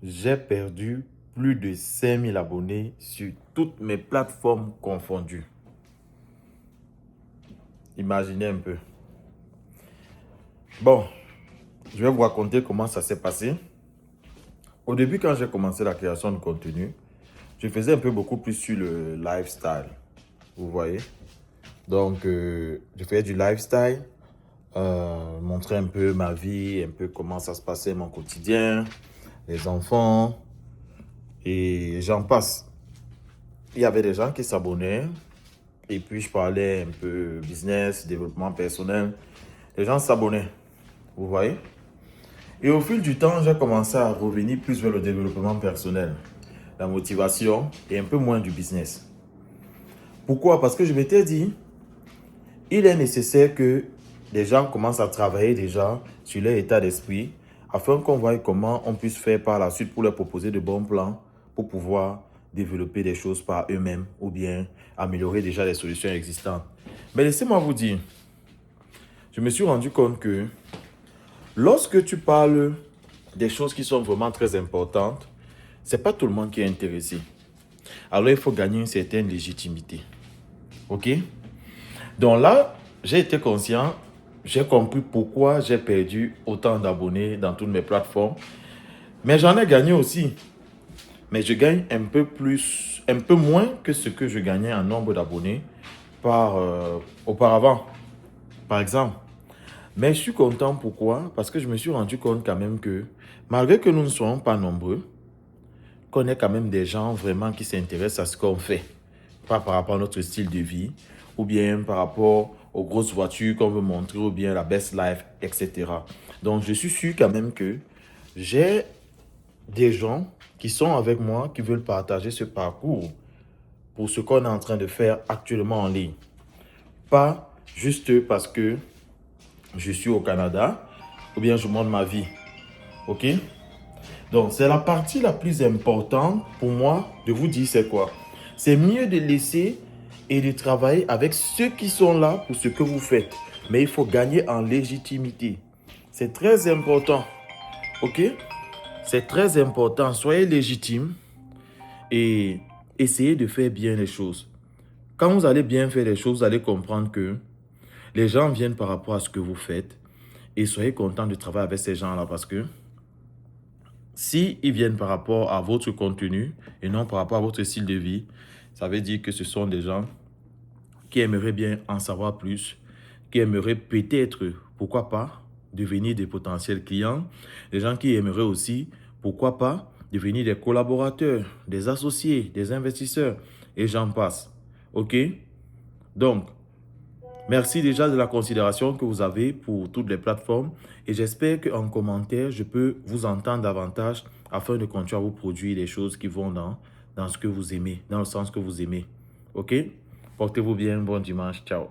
j'ai perdu plus de 5000 abonnés sur toutes mes plateformes confondues. Imaginez un peu. Bon, je vais vous raconter comment ça s'est passé. Au début, quand j'ai commencé la création de contenu, je faisais un peu beaucoup plus sur le lifestyle. Vous voyez? Donc, je faisais du lifestyle, montrer un peu ma vie, un peu comment ça se passait, mon quotidien, les enfants, et j'en passe. Il y avait des gens qui s'abonnaient, et puis je parlais un peu business, développement personnel. Les gens s'abonnaient, vous voyez? Et au fil du temps, j'ai commencé à revenir plus vers le développement personnel, la motivation et un peu moins du business. Pourquoi? Parce que je m'étais dit, il est nécessaire que les gens commencent à travailler déjà sur leur état d'esprit afin qu'on voie comment on puisse faire par la suite pour leur proposer de bons plans pour pouvoir développer des choses par eux-mêmes ou bien améliorer déjà les solutions existantes. Mais laissez-moi vous dire, je me suis rendu compte que lorsque tu parles des choses qui sont vraiment très importantes, ce n'est pas tout le monde qui est intéressé. Alors, il faut gagner une certaine légitimité. OK? Donc là, j'ai été conscient, j'ai compris pourquoi j'ai perdu autant d'abonnés dans toutes mes plateformes. Mais j'en ai gagné aussi. Mais je gagne un peu plus, un peu moins que ce que je gagnais en nombre d'abonnés auparavant, par exemple. Mais je suis content, pourquoi? Parce que je me suis rendu compte quand même que malgré que nous ne soyons pas nombreux, qu'on ait quand même des gens vraiment qui s'intéressent à ce qu'on fait. Pas par rapport à notre style de vie, ou bien par rapport aux grosses voitures qu'on veut montrer, ou bien la best life, etc. Donc, je suis sûr quand même que j'ai des gens qui sont avec moi, qui veulent partager ce parcours pour ce qu'on est en train de faire actuellement en ligne. Pas juste parce que je suis au Canada, ou bien je montre ma vie. OK? Donc, c'est la partie la plus importante pour moi de vous dire c'est quoi. C'est mieux de laisser et de travailler avec ceux qui sont là pour ce que vous faites. Mais il faut gagner en légitimité. C'est très important. OK? C'est très important. Soyez légitime et essayez de faire bien les choses. Quand vous allez bien faire les choses, vous allez comprendre que les gens viennent par rapport à ce que vous faites. Et soyez content de travailler avec ces gens-là parce que si ils viennent par rapport à votre contenu et non par rapport à votre style de vie, ça veut dire que ce sont des gens qui aimeraient bien en savoir plus, qui aimeraient peut-être, pourquoi pas, devenir des potentiels clients, des gens qui aimeraient aussi, pourquoi pas, devenir des collaborateurs, des associés, des investisseurs, et j'en passe. OK? Donc, merci déjà de la considération que vous avez pour toutes les plateformes et j'espère qu'en commentaire, je peux vous entendre davantage afin de continuer à vous produire des choses qui vont dans ce que vous aimez, dans le sens que vous aimez. OK? Portez-vous bien, bon dimanche, ciao.